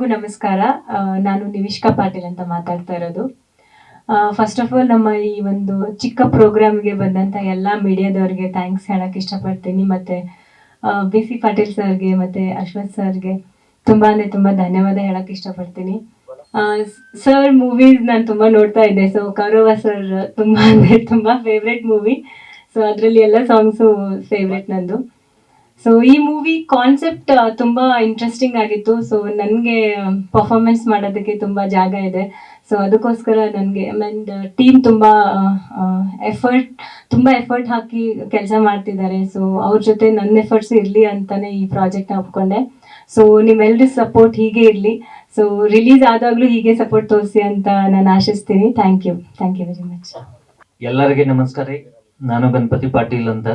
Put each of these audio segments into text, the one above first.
ಎಲ್ರಿಗೂ ನಮಸ್ಕಾರ. ನಾನು ನಿವಿಷ್ಕಾ ಪಾಟೀಲ್ ಅಂತ ಮಾತಾಡ್ತಾ ಇರೋದು. ಫಸ್ಟ್ ಆಫ್ ಆಲ್ ನಮ್ಮ ಈ ಒಂದು ಚಿಕ್ಕ ಪ್ರೋಗ್ರಾಮ್ಗೆ ಬಂದಂಥ ಎಲ್ಲ ಮೀಡಿಯಾದವ್ರಿಗೆ ಥ್ಯಾಂಕ್ಸ್ ಹೇಳಕ್ಕೆ ಇಷ್ಟಪಡ್ತೀನಿ. ಮತ್ತು ಬಿ ಸಿ ಪಾಟೀಲ್ ಸರ್ಗೆ ಮತ್ತು ಅಶ್ವಥ್ ಸರ್ಗೆ ತುಂಬ ಧನ್ಯವಾದ ಹೇಳಕ್ಕೆ ಇಷ್ಟಪಡ್ತೀನಿ. ಸರ್ ಮೂವೀಸ್ ನಾನು ತುಂಬ ನೋಡ್ತಾ ಇದ್ದೆ. ಸೊ ಕೌರವ ಸರ್ ತುಂಬ ಫೇವ್ರೆಟ್ ಮೂವಿ. ಸೊ ಅದರಲ್ಲಿ ಎಲ್ಲ ಸಾಂಗ್ಸು ಫೇವ್ರೆಟ್ ನಂದು. ಸೊ ಈ ಮೂವಿ ಕಾನ್ಸೆಪ್ಟ್ ತುಂಬ ಇಂಟ್ರೆಸ್ಟಿಂಗ್ ಆಗಿತ್ತು. ಸೊ ನನಗೆ ಪರ್ಫಾರ್ಮೆನ್ಸ್ ಮಾಡೋದಕ್ಕೆ ತುಂಬ ಜಾಗ ಇದೆ. ಸೊ ಅದಕ್ಕೋಸ್ಕರ ನನಗೆ ಆ್ಯಂಡ್ ಟೀಮ್ ತುಂಬ ಎಫರ್ಟ್ ಹಾಕಿ ಕೆಲಸ ಮಾಡ್ತಿದ್ದಾರೆ. ಸೊ ಅವ್ರ ಜೊತೆ ನನ್ನ ಎಫರ್ಟ್ಸ್ ಇರಲಿ ಅಂತಲೇ ಈ ಪ್ರಾಜೆಕ್ಟ್ನ ಒಪ್ಕೊಂಡೆ. ಸೊ ನಿಮ್ಮೆಲ್ಲರ ಸಪೋರ್ಟ್ ಹೀಗೆ ಇರಲಿ. ಸೊ ರಿಲೀಸ್ ಆದಾಗಲೂ ಹೀಗೆ ಸಪೋರ್ಟ್ ತೋರಿಸಿ ಅಂತ ನಾನು ಆಶಿಸ್ತೀನಿ. Thank you very much. ಎಲ್ಲರಿಗೆ ನಮಸ್ಕಾರ ರೀ. ನಾನು ಗಣಪತಿ ಪಾಟೀಲ್ ಅಂತ,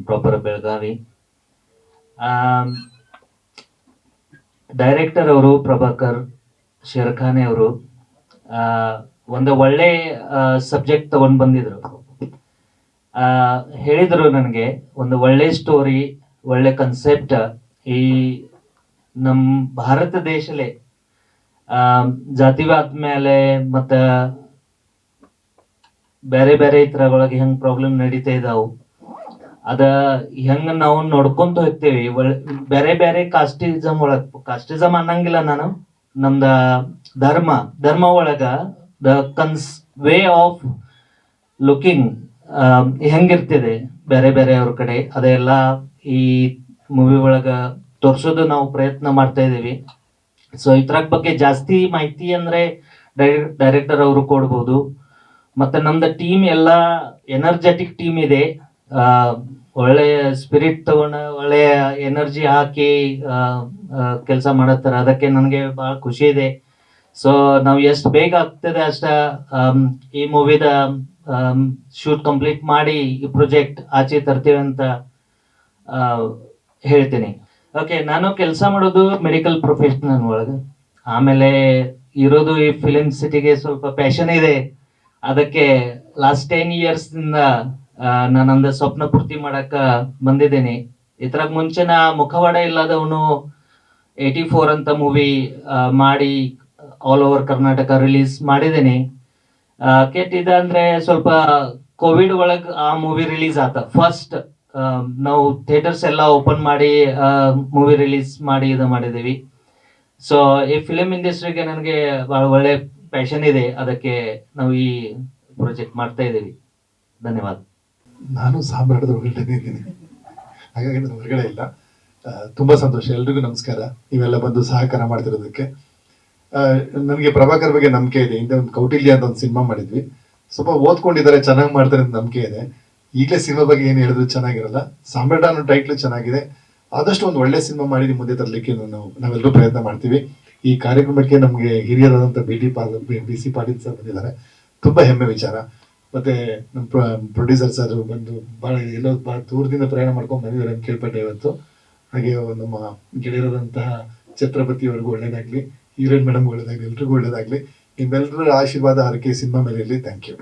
ಪ್ರಾಪರ್ ಬೆಳಗಾವಿ. ಡೈರೆಕ್ಟರ್ ಅವರು ಪ್ರಭಾಕರ್ ಶೇರ್ಖಾನೆ ಅವರು ಒಂದು ಒಳ್ಳೆ ಸಬ್ಜೆಕ್ಟ್ ತಗೊಂಡು ಬಂದಿದ್ರು. ಹೇಳಿದ್ರು ನನಗೆ ಒಂದು ಒಳ್ಳೆ ಸ್ಟೋರಿ, ಒಳ್ಳೆ ಕನ್ಸೆಪ್ಟ್ ಈ ನಮ್ಮ ಭಾರತ ದೇಶಲೇ ಜಾತಿವಾದ ಮೇಲೆ ಮತ್ತು ಬೇರೆ ಬೇರೆ ಥರಗಳಿಗೆ ಹೆಂಗೆ ಪ್ರಾಬ್ಲಮ್ ನಡೀತಾ ಇದಾವು, ಅದ ಹೆಂಗ ನಾವು ನೋಡ್ಕೊಂತ ಹೋಗ್ತೇವಿ. ಬೇರೆ ಬೇರೆ ಕಾಸ್ಟಿಸಮ್ ಅನ್ನಂಗಿಲ್ಲ ನಾನು. ನಮ್ದ ಧರ್ಮ ಒಳಗ ದ ವೇ ಆಫ್ ಲುಕಿಂಗ್ ಹೆಂಗಿರ್ತಿದೆ ಬೇರೆ ಬೇರೆ ಅವ್ರ ಕಡೆ, ಅದೆಲ್ಲ ಈ ಮೂವಿ ಒಳಗ ತೋರ್ಸೋದು ನಾವು ಪ್ರಯತ್ನ ಮಾಡ್ತಾ ಇದೀವಿ. ಸೊ ಇದ್ರ ಬಗ್ಗೆ ಜಾಸ್ತಿ ಮಾಹಿತಿ ಅಂದ್ರೆ ಡೈರೆಕ್ಟರ್ ಅವರು ಕೊಡ್ಬೋದು. ಮತ್ತೆ ನಮ್ದು ಟೀಮ್ ಎಲ್ಲ ಎನರ್ಜೆಟಿಕ್ ಟೀಮ್ ಇದೆ. ಒಳ್ಳೆಯ ಸ್ಪಿರಿಟ್ ತಗೊಂಡ ಒಳ್ಳೆಯ ಎನರ್ಜಿ ಹಾಕಿ ಕೆಲಸ ಮಾಡತ್ತಾರ. ಅದಕ್ಕೆ ನನಗೆ ಭಾಳ ಖುಷಿ ಇದೆ. ಸೊ ನಾವು ಎಷ್ಟು ಬೇಗ ಆಗ್ತದೆ ಅಷ್ಟ ಈ ಮೂವಿದ ಶೂಟ್ ಕಂಪ್ಲೀಟ್ ಮಾಡಿ ಈ ಪ್ರಾಜೆಕ್ಟ್ ಆಚೆ ತರ್ತೀವಿ ಅಂತ ಹೇಳ್ತೀನಿ. ಓಕೆ, ನಾನು ಕೆಲಸ ಮಾಡೋದು ಮೆಡಿಕಲ್ ಪ್ರೊಫೆಷನಲ್ ಒಳಗೆ. ಆಮೇಲೆ ಇರೋದು ಈ ಫಿಲಿಮ್ ಸಿಟಿಗೆ ಸ್ವಲ್ಪ ಪ್ಯಾಷನ್ ಇದೆ. ಅದಕ್ಕೆ ಲಾಸ್ಟ್ 10 years ನಾನೊಂದು ಸ್ವಪ್ನ ಪೂರ್ತಿ ಮಾಡಕ ಬಂದಿದ್ದೀನಿ. ಇದ್ರಾಗ ಮುಂಚೆ ನಾ ಮುಖವಾಡ ಇಲ್ಲದವನು 84 ಅಂತ ಮೂವಿ ಮಾಡಿ ಆಲ್ ಓವರ್ ಕರ್ನಾಟಕ ರಿಲೀಸ್ ಮಾಡಿದ್ದೀನಿ. ಕೆಟ್ಟಿದೆ ಅಂದ್ರೆ ಸ್ವಲ್ಪ ಕೋವಿಡ್ ಒಳಗ್ ಆ ಮೂವಿ ರಿಲೀಸ್ ಆತ. ಫಸ್ಟ್ ನಾವು ಥಿಯೇಟರ್ಸ್ ಎಲ್ಲ ಓಪನ್ ಮಾಡಿ ಮೂವಿ ರಿಲೀಸ್ ಮಾಡಿ ಇದು ಮಾಡಿದ್ದೀವಿ. ಸೊ ಈ ಫಿಲಿಮ್ ಇಂಡಸ್ಟ್ರಿಗೆ ನನಗೆ ಬಹಳ ಒಳ್ಳೆ ಪ್ಯಾಷನ್ ಇದೆ. ಅದಕ್ಕೆ ನಾವು ಈ ಪ್ರಾಜೆಕ್ಟ್ ಮಾಡ್ತಾ ಇದ್ದೀವಿ. ಧನ್ಯವಾದ. ನಾನು ಸಾಮ್ರಾಟದ ಒಳಗಡೆ ಇದ್ದೀನಿ, ಹಾಗಾಗಿ ನಾನು ಹೊರಗಡೆ ಇಲ್ಲ. ತುಂಬ ಸಂತೋಷ. ಎಲ್ರಿಗೂ ನಮಸ್ಕಾರ. ನೀವೆಲ್ಲ ಬಂದು ಸಹಕಾರ ಮಾಡ್ತಿರೋದಕ್ಕೆ. ನನಗೆ ಪ್ರಭಾಕರ್ ಬಗ್ಗೆ ನಂಬಿಕೆ ಇದೆ. ಹಿಂದೆ ಒಂದು ಕೌಟಿಲ್ಯ ಅಂತ ಒಂದು ಸಿನಿಮಾ ಮಾಡಿದ್ವಿ. ಸ್ವಲ್ಪ ಓದ್ಕೊಂಡಿದ್ದಾರೆ, ಚೆನ್ನಾಗಿ ಮಾಡ್ತಾರೆ ಅಂತ ನಂಬಿಕೆ ಇದೆ. ಈಗಲೇ ಸಿನಿಮಾ ಬಗ್ಗೆ ಏನು ಹೇಳಿದ್ರು ಚೆನ್ನಾಗಿರಲ್ಲ. ಸಾಮ್ರಾಟ ಅನ್ನೋ ಟೈಟ್ಲು ಚೆನ್ನಾಗಿದೆ. ಆದಷ್ಟು ಒಂದು ಒಳ್ಳೆ ಸಿನಿಮಾ ಮಾಡಿ ನಿಮ್ಮ ಮುಂದೆ ತರಲಿಕ್ಕೆ ನಾವೆಲ್ಲರೂ ಪ್ರಯತ್ನ ಮಾಡ್ತೀವಿ. ಈ ಕಾರ್ಯಕ್ರಮಕ್ಕೆ ನಮಗೆ ಹಿರಿಯರಾದಂಥ ಬಿ ಸಿ ಪಾಟೀಲ್ ಸರ್ ಬಂದಿದ್ದಾರೆ. ತುಂಬ ಹೆಮ್ಮೆ ವಿಚಾರ. ಮತ್ತೆ ನಮ್ಮ ಪ್ರೊಡ್ಯೂಸರ್ ಸರ್ ಬಂದು ಭಾಳ ದೂರದಿಂದ ಪ್ರಯಾಣ ಮಾಡ್ಕೊಂಡು ಬಂದಿದ್ದಾರೆ ಅಂತ ಕೇಳ್ಪಟ್ಟೆ ಇವತ್ತು. ಹಾಗೆ ನಮ್ಮ ಗೆಳೆಯರಾದಂತಹ ಛತ್ರಪತಿಯವರೆಗೂ ಒಳ್ಳೇದಾಗ್ಲಿ, ಹೀರೋಯಿನ್ ಮೇಡಮ್ ಒಳ್ಳೇದಾಗ್ಲಿ, ಎಲ್ರಿಗೂ ಒಳ್ಳೇದಾಗ್ಲಿ. ನಿಮ್ಮೆಲ್ಲರ ಆಶೀರ್ವಾದ ಹರಕೆ ಸಿನಿಮಾ ಮೇಲೆ ಇರಲಿ. Thank you.